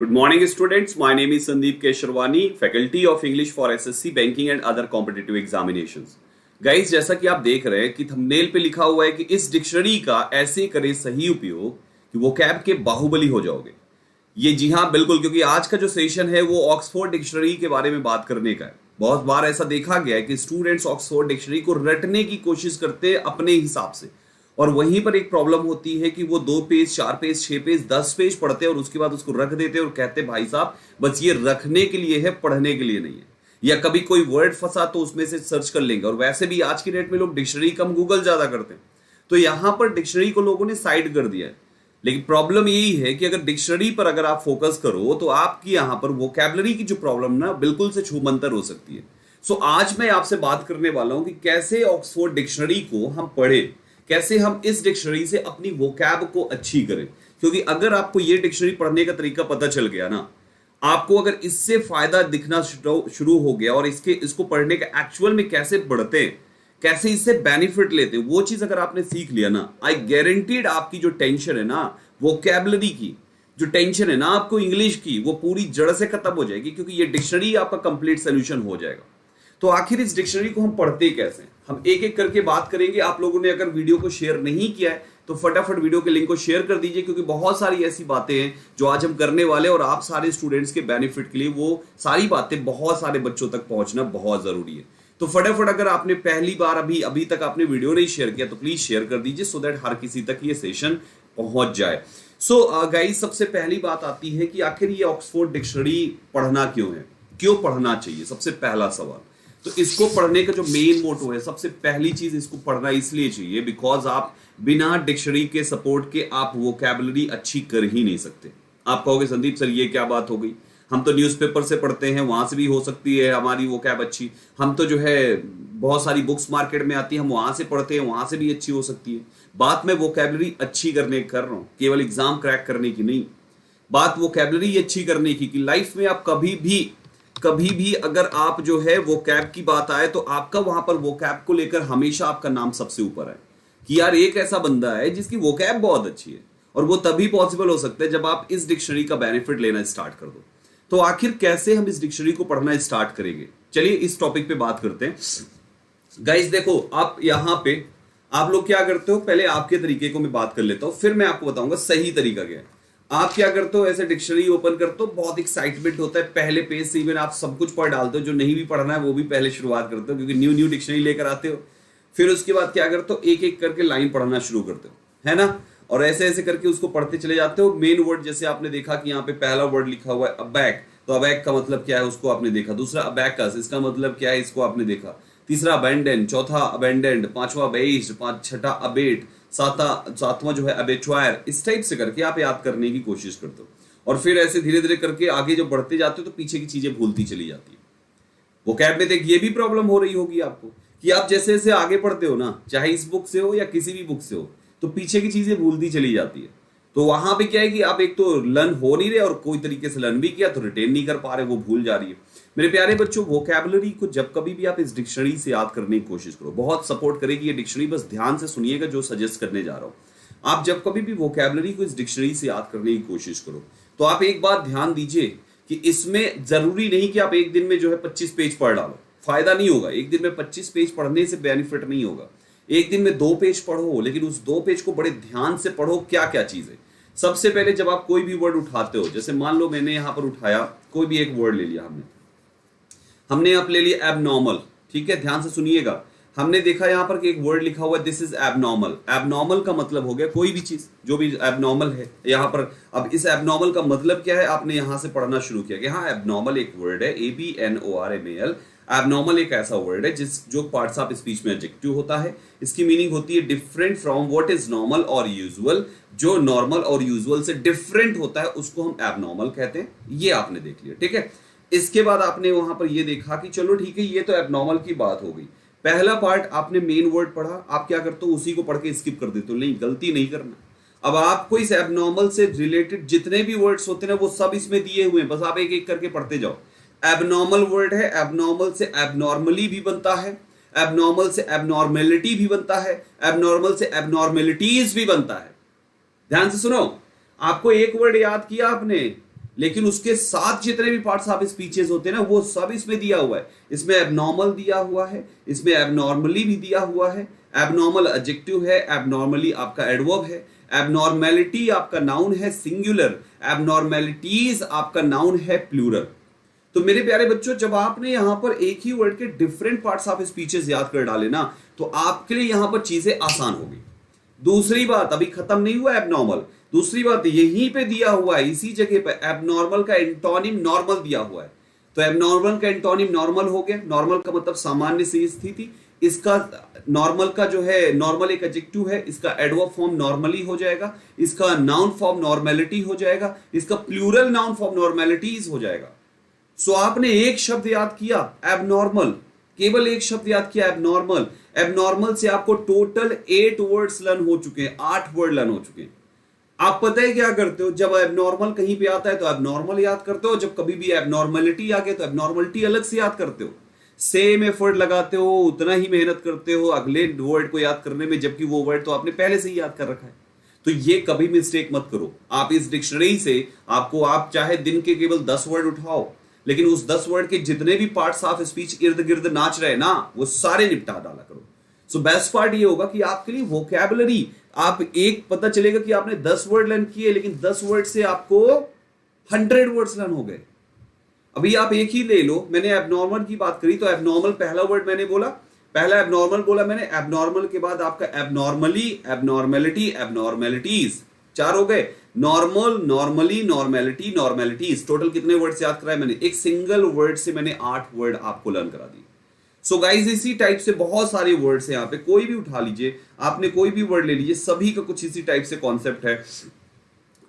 Good morning, students. My name is Sandeep Kesharwani, faculty of English for SSC, Banking and other competitive examinations. Guys, जैसा कि आप देख रहे हैं कि थंबनेल पे लिखा हुआ है कि इस डिक्शनरी का ऐसे करें सही उपयोग कि वोकैब के बाहुबली हो जाओगे। ये जी हाँ बिल्कुल, क्योंकि आज का जो सेशन है वो ऑक्सफोर्ड डिक्शनरी के बारे में बात करने का है। बहुत बार ऐसा देखा गया है कि स्टूडेंट्स ऑक्सफोर्ड डिक्शनरी को रटने की कोशिश करते हैं अपने हिसाब से, और वहीं पर एक प्रॉब्लम होती है कि वो 2 पेज 4 पेज 6 पेज 10 पेज पढ़ते हैं और उसके बाद उसको रख देते हैं और कहते हैं भाई साहब बस ये रखने के लिए है, पढ़ने के लिए नहीं है। या कभी कोई वर्ड फंसा तो उसमें से सर्च कर लेंगे, और वैसे भी आज की डेट में लोग डिक्शनरी कम गूगल ज्यादा करते हैं, तो यहां पर डिक्शनरी को लोगों ने साइड कर दिया है। लेकिन प्रॉब्लम यही है कि अगर डिक्शनरी पर अगर आप फोकस करो तो आपकी यहां पर वोकैबुलरी की जो प्रॉब्लम ना बिल्कुल से छूमंतर हो सकती है। सो आज मैं आपसे बात करने वाला हूं कि कैसे ऑक्सफोर्ड डिक्शनरी को हम पढ़ें, कैसे हम इस डिक्शनरी से अपनी वोकैब को अच्छी करें। क्योंकि अगर आपको ये डिक्शनरी पढ़ने का तरीका पता चल गया ना, आपको अगर इससे फायदा दिखना शुरू हो गया और इसको पढ़ने का एक्चुअल में कैसे बढ़ते हैं, कैसे इससे बेनिफिट लेते हैं, वो चीज अगर आपने सीख लिया ना, आई गारंटीड आपकी जो टेंशन है ना वोकैबुलरी की, जो टेंशन है ना आपको इंग्लिश की, वो पूरी जड़ से खत्म हो जाएगी, क्योंकि ये डिक्शनरी आपका कंप्लीट सोल्यूशन हो जाएगा। तो आखिर इस डिक्शनरी को हम पढ़ते कैसे, हम एक एक करके बात करेंगे। आप लोगों ने अगर वीडियो को शेयर नहीं किया है तो फटाफट वीडियो के लिंक को शेयर कर दीजिए, क्योंकि बहुत सारी ऐसी बातें हैं जो आज हम करने वाले, और आप सारे स्टूडेंट्स के बेनिफिट के लिए वो सारी बातें बहुत सारे बच्चों तक पहुंचना बहुत जरूरी है। तो फटाफट अगर आपने पहली बार अभी तक आपने वीडियो नहीं शेयर किया तो प्लीज शेयर कर दीजिए, सो दैट हर किसी तक ये सेशन पहुंच जाए। सो गाइस, सबसे पहली बात आती है कि आखिर ये ऑक्सफोर्ड डिक्शनरी पढ़ना क्यों है, क्यों पढ़ना चाहिए। सबसे पहला सवाल, तो इसको पढ़ने का जो मेन मोटो है, सबसे पहली चीज इसको पढ़ना इसलिए चाहिए बिकॉज आप बिना डिक्शनरी के सपोर्ट के आप वोकैबुलरी अच्छी कर ही नहीं सकते। आप कहोगे संदीप सर ये क्या बात हो गई, हम तो न्यूज़पेपर से पढ़ते हैं, वहां से भी हो सकती है हमारी वोकैब अच्छी, हम तो जो है बहुत सारी बुक्स मार्केट में आती है, हम वहां से पढ़ते हैं, वहां से भी अच्छी हो सकती है। बात मैं वोकैबुलरी अच्छी करने कर रहा हूं, केवल एग्जाम क्रैक करने की नहीं, बात वोकैबुलरी अच्छी करने की कि लाइफ में आप कभी भी अगर आप जो है वोकैब की बात आए तो आपका वहां पर वोकैब को लेकर हमेशा आपका नाम सबसे ऊपर है कि यार एक ऐसा बंदा है जिसकी वोकैब बहुत अच्छी है। और वो तभी पॉसिबल हो सकता है जब आप इस डिक्शनरी का बेनिफिट लेना स्टार्ट कर दो। तो आखिर कैसे हम इस डिक्शनरी को पढ़ना स्टार्ट करेंगे, चलिए इस टॉपिक पे बात करते हैं। गाइस देखो, आप यहां पे आप लोग क्या करते हो, पहले आपके तरीके को मैं बात कर लेता हूं, फिर मैं आपको बताऊंगा सही तरीका क्या है। आप क्या करते हो, ऐसे डिक्शनरी ओपन करते हो, बहुत एक्साइटमेंट होता है, पहले पेज से इवन आप सब कुछ पढ़ डालते हो, जो नहीं भी पढ़ना है वो भी पहले शुरुआत करते हो, क्योंकि न्यू डिक्शनरी लेकर आते हो। फिर उसके बाद क्या करते हो, एक एक करके लाइन पढ़ना शुरू करते हो, है ना, और ऐसे ऐसे करके उसको पढ़ते चले जाते हो। मेन वर्ड जैसे आपने देखा कि यहाँ पे पहला वर्ड लिखा हुआ है अबैक, तो अबैक का मतलब क्या है उसको आपने देखा। दूसरा अबैकस, इसका मतलब क्या है इसको आपने देखा। तीसरा अबेंडन, चौथा अबेंडेंड, पांचवा बेस्ड, छठा अबेट, सातवां जो है अबेचुआर। इस टाइप से करके आप याद करने की कोशिश करते हो, और फिर ऐसे धीरे धीरे करके आगे जब बढ़ते जाते हो तो पीछे की चीजें भूलती चली जाती है। वोकैब में देख ये भी प्रॉब्लम हो रही होगी आपको कि आप जैसे जैसे आगे पढ़ते हो ना, चाहे इस बुक से हो या किसी भी बुक से हो, तो पीछे की चीजें भूलती चली जाती है। तो वहां पे क्या है कि आप एक तो लर्न हो नहीं रहे, और कोई तरीके से लर्न भी किया तो रिटेन नहीं कर पा रहे, वो भूल जा रही है। मेरे प्यारे बच्चों, वोकैबुलरी को जब कभी भी आप इस डिक्शनरी से याद करने की कोशिश करो, बहुत सपोर्ट करेगी ये डिक्शनरी, बस ध्यान से सुनिएगा जो सजेस्ट करने जा रहा हूं। आप जब कभी भी वोकैबुलरी को इस डिक्शनरी से याद करने की कोशिश करो तो आप एक बात ध्यान दीजिए कि इसमें जरूरी नहीं कि आप एक दिन में जो है 25 पेज पढ़ डालो, फायदा नहीं होगा। एक दिन में 25 पेज पढ़ने से बेनिफिट नहीं होगा। एक दिन में 2 पेज पढ़ो, लेकिन उस 2 पेज को बड़े ध्यान से पढ़ो। क्या क्या चीज है, सबसे पहले जब आप कोई भी वर्ड उठाते हो, जैसे मान लो मैंने यहां पर उठाया कोई भी एक वर्ड ले लिया, हमने अब ले लिया एबनॉर्मल, ठीक है, ध्यान से सुनिएगा। हमने देखा यहां पर कि एक वर्ड लिखा हुआ है दिस इज एबनॉर्मल। एबनॉर्मल का मतलब हो गया कोई भी चीज जो भी एबनॉर्मल है यहां पर। अब इस एबनॉर्मल का मतलब क्या है, आपने यहां से पढ़ना शुरू किया कि हाँ एबनॉर्मल एक वर्ड है, ABNORMAL। एबनॉर्मल एक ऐसा वर्ड है जो पार्ट्स ऑफ स्पीच में एडजेक्टिव होता है। इसकी मीनिंग होती है different from what is normal और यूजुअल। जो नॉर्मल और यूजुअल से डिफरेंट होता है उसको हम एबनॉर्मल कहते हैं। ये आपने देख लिया, ठीक है। इसके बाद आपने वहां पर ये देखा कि चलो ठीक है, ये तो एबनॉर्मल की बात हो गई। पहला पार्ट आपने मेन वर्ड पढ़ा, आप क्या करते हो उसी को पढ़ के स्किप कर देते हो। नहीं, गलती नहीं करना। अब आपको इस एबनॉर्मल से रिलेटेड जितने भी वर्ड्स होते हैं वो सब इसमें दिए हुए हैं, बस आप एक एक करके पढ़ते जाओ। एबनॉर्मल वर्ड है, एबनॉर्मल से एबनॉर्मली भी बनता है, एबनॉर्मल से एबनॉर्मेलिटी भी बनता है, एबनॉर्मल से एबनॉर्मेलिटीज भी बनता है। ध्यान से सुनो, आपको एक वर्ड याद किया आपने, लेकिन उसके साथ जितने भी पार्ट्स ऑफ स्पीचेस होते हैं ना, वो सब इसमें दिया हुआ है। इसमें एबनॉर्मल दिया हुआ है, इसमें एबनॉर्मली भी दिया हुआ है, एबनॉर्मल एडजेक्टिव है, एबनॉर्मली आपका एडवर्ब है, एबनॉर्मेलिटी आपका नाउन है सिंगुलर, एबनॉर्मेलिटीज आपका नाउन है प्लूरल। तो मेरे प्यारे बच्चों, जब आपने यहां पर एक ही वर्ड के डिफरेंट पार्ट्स ऑफ स्पीचेस याद कर डाले ना, तो आपके लिए यहां पर चीजें आसान होगी। दूसरी बात, अभी खत्म नहीं हुआ एबनॉर्मल, दूसरी बात यहीं पे दिया हुआ है, इसी जगह पे एबनॉर्मल का एंटोनिम नॉर्मल दिया हुआ है। तो एबनॉर्मल का एंटोनिम नॉर्मल हो गया। नॉर्मल का मतलब सामान्य सी स्थिति। इसका नॉर्मल का जो है, नॉर्मल एक एडजेक्टिव है, इसका एडवर्ब फॉर्म नॉर्मली हो जाएगा, इसका नाउन फॉर्म नॉर्मेलिटी हो जाएगा, इसका प्लूरल नाउन फॉर्म नॉर्मेलिटीज हो जाएगा। सो आपने एक शब्द याद किया एबनॉर्मल, केवल एक शब्द याद किया एबनॉर्मल। एबनॉर्मल से आपको टोटल 8 वर्ड्स लर्न हो चुके हैं, 8 वर्ड लर्न हो चुके हैं। आप पता है क्या करते हो, जब एबनॉर्मल कहीं पे आता है तो एबनॉर्मल याद करते हो, जब कभी भी एबनॉर्मलिटी आ गया तो एबनॉर्मलिटी अलग से याद करते हो। सेम एफर्ट लगाते हो, उतना ही मेहनत करते हो अगले वर्ड को याद करने में, जबकि वो वर्ड तो आपने पहले से ही याद कर रखा है। तो ये कभी मिस्टेक मत करो। आप इस डिक्शनरी से आपको, आप चाहे दिन के केवल 10 वर्ड उठाओ, लेकिन उस 10 वर्ड के जितने भी पार्ट्स ऑफ स्पीच इर्द गिर्द नाच रहे ना, वो सारे निपटा डाला करो। सो बेस्ट पार्ट ये होगा कि आपके लिए वोकैबुलरी, आप एक पता चलेगा कि आपने 10 वर्ड लर्न किए, लेकिन 10 वर्ड से आपको 100 वर्ड्स लर्न हो गए। अभी आप एक ही ले लो, मैंने एबनॉर्मल की बात करी, तो एबनॉर्मल पहला वर्ड मैंने बोला, पहला एबनॉर्मल बोला मैंने, एबनॉर्मल के बाद आपका एबनॉर्मली, एबनॉर्मेलिटी, एबनॉर्मेलिटीज, 4 हो गए। नॉर्मल, नॉर्मली, नॉर्मेलिटी, नॉर्मेलिटीज, टोटल कितने वर्ड याद कराए मैंने? एक सिंगल वर्ड से मैंने 8 वर्ड आपको लर्न करा दी। सो गाइज, इसी टाइप से बहुत सारे वर्ड्स हैं यहाँ पे, कोई भी उठा लीजिए, आपने कोई भी वर्ड ले लीजिए, सभी का कुछ इसी टाइप से कॉन्सेप्ट है।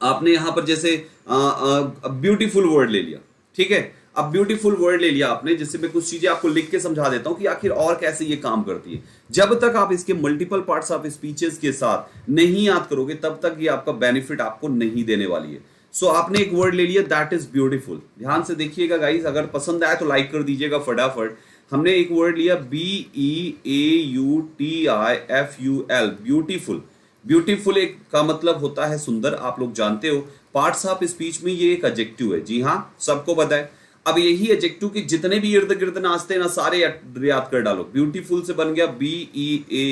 आपने यहां पर जैसे ब्यूटीफुल वर्ड ले लिया, ठीक है, अब ब्यूटीफुल वर्ड ले लिया आपने, जिससे मैं कुछ चीजें आपको लिख के समझा देता हूं कि आखिर और कैसे ये काम करती है। जब तक आप इसके मल्टीपल पार्ट्स ऑफ स्पीचेस के साथ नहीं याद करोगे, तब तक ये आपका बेनिफिट आपको नहीं देने वाली है। सो आपने एक वर्ड ले लिया, दैट इज ब्यूटीफुल। ध्यान से देखिएगा गाइस, अगर पसंद आए तो लाइक कर दीजिएगा फटाफट। हमने एक वर्ड लिया BEAUTIFUL, ब्यूटीफुल। ब्यूटीफुल एक का मतलब होता है सुंदर, आप लोग जानते हो। पार्ट्स ऑफ स्पीच में ये एक एडजेक्टिव है, जी हाँ, सबको पता है। अब यही एडजेक्टिव के जितने भी इर्द गिर्द नाचते हैं ना, सारे याद कर डालो। ब्यूटीफुल से बन गया BEAUTIFULLY।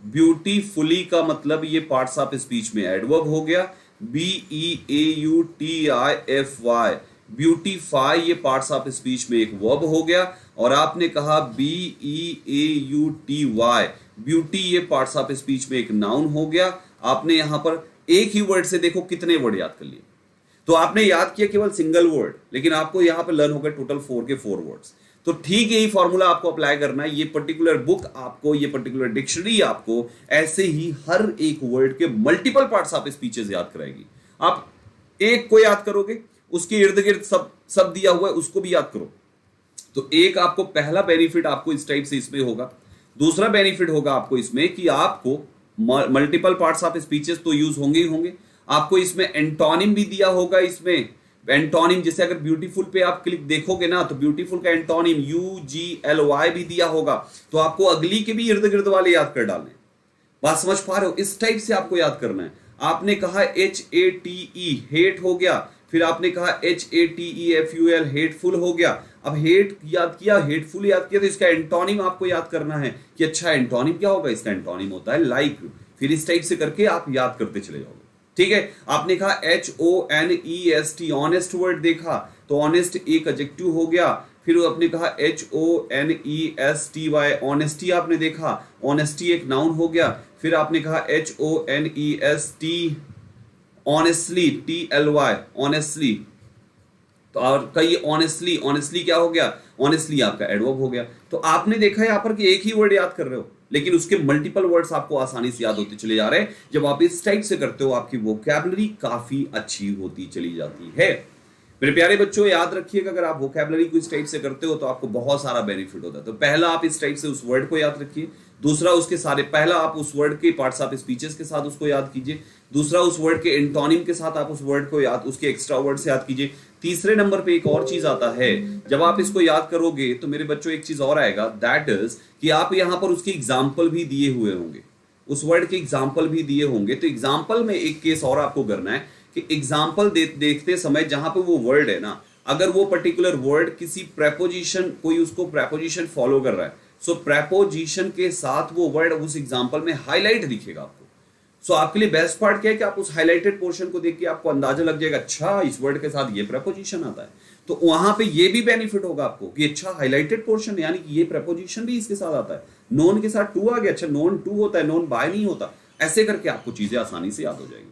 ब्यूटीफुली का मतलब ये पार्ट्स ऑफ स्पीच में एडवर्ब हो गया। BEAUTIFY, ब्यूटीफाई, ये पार्ट्स ऑफ स्पीच में एक वर्ब हो गया। और आपने कहा BEAUTY, ब्यूटी, ये पार्ट्स ऑफ स्पीच में एक नाउन हो गया। आपने यहां पर एक ही वर्ड से देखो कितने वर्ड याद कर लिए। तो आपने याद किया केवल सिंगल वर्ड, लेकिन आपको यहां पर लर्न हो गए टोटल 4 के 4 वर्ड्स। तो ठीक यही फॉर्मूला आपको अप्लाई करना है। ये पर्टिकुलर बुक आपको, ये पर्टिकुलर डिक्शनरी आपको ऐसे ही हर एक वर्ड के मल्टीपल पार्ट्स ऑफ स्पीचेस याद कराएगी। आप एक को याद करोगे, उसके इर्द गिर्द सब दिया हुआ है, उसको भी याद करो। तो एक आपको पहला बेनिफिट आपको इस टाइप से इसमें होगा। दूसरा बेनिफिट होगा आपको इसमें कि आपको मल्टीपल पार्ट्स ऑफ स्पीचेस तो यूज होंगे ही होंगे। आपको इसमें एंटोनिम भी दिया होगा। इसमें एंटोनिम, जैसे अगर ब्यूटीफुल पे आप क्लिक देखोगे ना, तो ब्यूटीफुल का एंटोनिम UGLY भी दिया होगा। तो आपको अगली के भी इर्द गिर्द वाले याद कर डालने। बात समझ पा रहे हो? इस टाइप से आपको याद करना है। आपने कहा HATE, हेट हो गया। फिर आपने कहा HATEFUL, हेटफुल हो गया। अब हेट याद किया, हेटफुल याद किया, तो इसका एंटोनिम आपको याद करना है कि अच्छा एंटोनिम क्या होगा। इसका एंटोनिम होता है लाइक। फिर इस टाइप से करके आप याद करते चले जाओगे, ठीक है। आपने कहा HONEST, ऑनेस्ट वर्ड देखा, तो ऑनेस्ट एक एडजेक्टिव हो गया। फिर आपने कहा HONESTY, ऑनेस्टी आपने देखा, ऑनेस्टी एक नाउन हो गया। फिर आपने कहा HONEST, ऑनेस्टली, TLY, ऑनेस्टली। तो और कई ऑनेस्टली, ऑनेस्टली क्या हो गया? ऑनेस्टली आपका एडवर्ब हो गया। तो आपने देखा यहाँ पर कि एक ही वर्ड याद कर रहे हो, लेकिन उसके मल्टीपल वर्ड्स आपको आसानी से याद होते चले जा रहे हैं। जब आप इस टाइप से करते हो, आपकी वोकैबुलरी काफी अच्छी होती चली जाती है। मेरे प्यारे बच्चों, याद रखिएगा, अगर आप वोकैबुलरी को इस टाइप से करते हो तो आपको बहुत सारा बेनिफिट होता है। तो पहला, आप इस टाइप से उस वर्ड को याद रखिए। दूसरा, उसके सारे, पहला आप उस वर्ड के पार्ट्स ऑफ स्पीचेस के साथ उसको याद कीजिए। दूसरा, उस वर्ड के एंटोनिम के साथ आप उस वर्ड को याद, उसके एक्स्ट्रा वर्ड से याद कीजिए। तीसरे नंबर पे एक और चीज आता है, जब आप इसको याद करोगे तो मेरे बच्चों एक चीज और आएगा, दैट इज कि आप यहां पर उसके एग्जाम्पल भी दिए हुए होंगे, उस वर्ड के एग्जाम्पल भी दिए होंगे। तो एग्जाम्पल में एक केस और आपको करना है कि एग्जाम्पल देखते समय जहां पे वो वर्ड है ना, अगर वो पर्टिकुलर वर्ड किसी प्रेपोजिशन, कोई उसको प्रेपोजिशन फॉलो कर रहा है, सो प्रेपोजिशन के साथ वो वर्ड उस एग्जाम्पल में हाईलाइट दिखेगा आपको। सो आपके लिए बेस्ट पार्ट क्या है कि आप उस हाईलाइटेड पोर्शन को देख के आपको अंदाजा लग जाएगा, अच्छा इस वर्ड के साथ ये प्रेपोजिशन आता है, तो वहां पे ये भी बेनिफिट होगा आपको कि अच्छा हाईलाइटेड पोर्शन यानी कि ये प्रेपोजिशन भी इसके साथ आता है। नोन के साथ टू आ गया, अच्छा नोन टू होता है, नोन बाय नहीं होता, ऐसे करके आपको चीजें आसानी से याद हो जाएगी।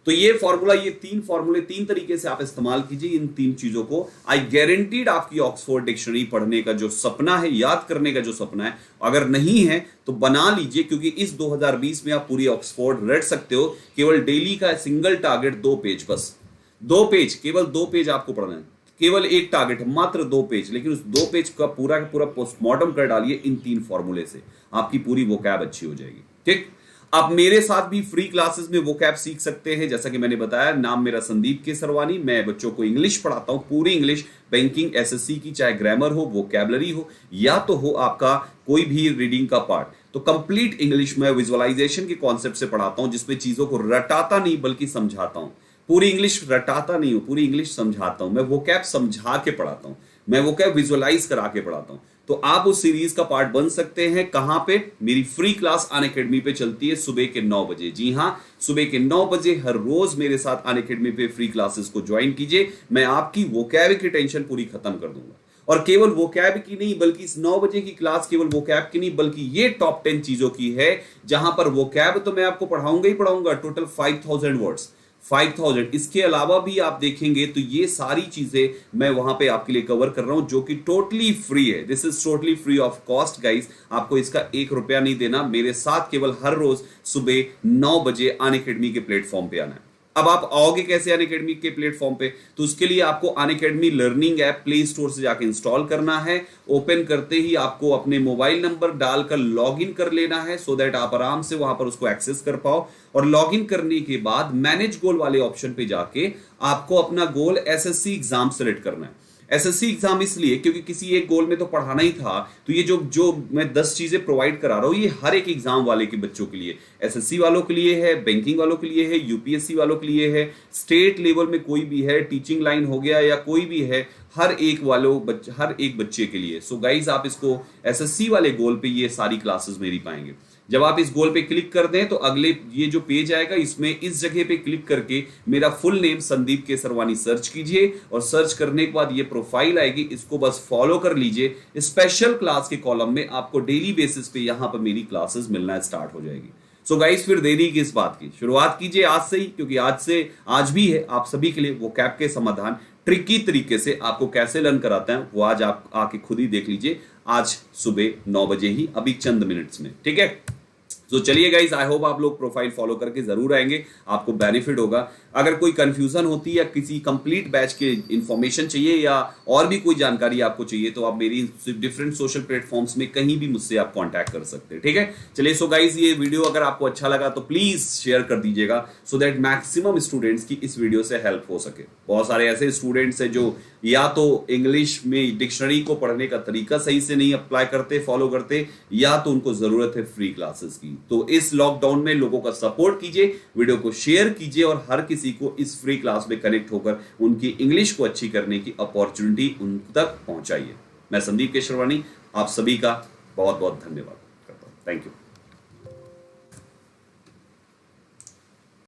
तो ये फॉर्मूला, ये 3 फॉर्मूले 3 तरीके से आप इस्तेमाल कीजिए इन 3 चीजों को। आई गारंटीड आपकी ऑक्सफोर्ड डिक्शनरी पढ़ने का जो सपना है, याद करने का जो सपना है, अगर नहीं है तो बना लीजिए, क्योंकि इस 2020 में आप पूरी ऑक्सफोर्ड रट सकते हो। केवल डेली का सिंगल टारगेट 2 पेज, बस 2 पेज, केवल 2 पेज आपको पढ़ना है, केवल एक टारगेट, मात्र 2 पेज, लेकिन उस 2 पेज का पूरा पोस्टमार्टम कर डालिए इन 3 फॉर्मूले से, आपकी पूरी वोकैब अच्छी हो जाएगी। ठीक, आप मेरे साथ भी फ्री क्लासेस में वोकैब सीख सकते हैं। जैसा कि मैंने बताया, नाम मेरा संदीप केसरवानी, मैं बच्चों को इंग्लिश पढ़ाता हूं, पूरी इंग्लिश, बैंकिंग, एसएससी की, चाहे ग्रामर हो, वोकैबलरी हो, या तो हो आपका कोई भी रीडिंग का पार्ट, तो कंप्लीट इंग्लिश में विजुअलाइजेशन के कॉन्सेप्ट से पढ़ाता हूं, जिसमें चीजों को रटाता नहीं बल्कि समझाता हूं। पूरी इंग्लिश रटाता नहीं हूं, पूरी इंग्लिश समझाता हूं, मैं वोकैब समझा के पढ़ाता हूं, मैं वोकैब विजुअलाइज करा के पढ़ाता हूं। तो आप उस सीरीज का पार्ट बन सकते हैं। कहां पे? मेरी फ्री क्लास अनअकैडमी पे चलती है सुबह के 9 बजे। जी हां, सुबह के 9 बजे हर रोज मेरे साथ अनअकैडमी पे फ्री क्लासेस को ज्वाइन कीजिए। मैं आपकी वोकैब की टेंशन पूरी खत्म कर दूंगा, और केवल वोकैब की नहीं, बल्कि इस 9 बजे की क्लास केवल वोकैब की नहीं, बल्कि ये टॉप 10 चीजों की है, जहां पर वोकैब तो मैं आपको पढ़ाऊंगा ही पढ़ाऊंगा, टोटल 5000 वर्ड्स, 5000। इसके अलावा भी आप देखेंगे तो ये सारी चीजें मैं वहां पे आपके लिए कवर कर रहा हूं, जो कि टोटली फ्री है। This is totally free of cost guys, आपको इसका 1 रुपया नहीं देना। मेरे साथ केवल हर रोज सुबह 9 बजे अनअकैडमी के प्लेटफॉर्म पे आना है। अब आप आओगे कैसे अनअकैडमी के प्लेटफॉर्म पे? तो उसके लिए आपको Unacademy learning app play store से जाके इंस्टॉल करना है। ओपन करते ही आपको अपने मोबाइल नंबर डालकर लॉगिन कर लेना है, सो दैट आप आराम से वहां पर उसको एक्सेस कर पाओ। और लॉगिन करने के बाद मैनेज गोल वाले ऑप्शन पे जाके आपको अपना गोल एसएससी एग्जाम सेलेक्ट करना है। एसएससी एग्जाम इसलिए क्योंकि किसी एक गोल में तो पढ़ाना ही था, तो ये जो मैं 10 चीजें प्रोवाइड करा रहा हूं, ये हर एक एग्जाम वाले के बच्चों के लिए, एसएससी वालों के लिए है, बैंकिंग वालों के लिए है, यूपीएससी वालों के लिए है, स्टेट लेवल में कोई भी है, टीचिंग लाइन हो गया या कोई भी है, हर एक बच्चे के लिए। सो गाइज, आप इसको एसएससी वाले गोल पे ये सारी क्लासेस मेरी पाएंगे। जब आप इस गोल पे क्लिक कर दें तो अगले ये जो पेज आएगा, इसमें इस जगह पे क्लिक करके मेरा full name Sandeep Kesarwani search कीजिए, और सर्च करने के बाद ये प्रोफाइल आएगी, इसको बस फॉलो कर लीजिए। स्पेशल क्लास के कॉलम में आपको डेली बेसिस पे यहां पर मेरी क्लासेस मिलना स्टार्ट हो जाएगी। सो गाइस, फिर देरी किस बात की, शुरुआत कीजिए आज से ही, क्योंकि आज भी है आप सभी के लिए वोकैब के समाधान ट्रिकी तरीके से आपको कैसे लर्न कराते हैं, वो आज आप आके खुद ही देख लीजिए, आज सुबह 9 बजे ही, अभी चंद मिनट्स में। ठीक है, तो चलिए गाइस, आई होप आप लोग प्रोफाइल फॉलो करके जरूर आएंगे, आपको बेनिफिट होगा। अगर कोई कंफ्यूजन होती है या किसी कंप्लीट बैच के इंफॉर्मेशन चाहिए या और भी कोई जानकारी आपको चाहिए, तो आप मेरी डिफरेंट सोशल प्लेटफॉर्म्स में कहीं भी मुझसे आप कांटेक्ट कर सकते हैं। ठीक है, चलिए, सो गाइस, ये वीडियो अगर आपको अच्छा लगा तो प्लीज शेयर कर दीजिएगा, सो दैट मैक्सिमम स्टूडेंट्स की इस वीडियो से हेल्प हो सके। बहुत सारे ऐसे स्टूडेंट्स हैं जो या तो इंग्लिश में डिक्शनरी को पढ़ने का तरीका सही से नहीं अप्लाई करते, फॉलो करते, या तो उनको जरूरत है फ्री क्लासेस की। तो इस लॉकडाउन में लोगों का सपोर्ट कीजिए, वीडियो को शेयर कीजिए, और हर किसी को इस फ्री क्लास में कनेक्ट होकर उनकी इंग्लिश को अच्छी करने की अपॉर्चुनिटी उन तक पहुंचाइए। मैं संदीप केसरवानी आप सभी का बहुत बहुत धन्यवाद करता हूं। Thank you.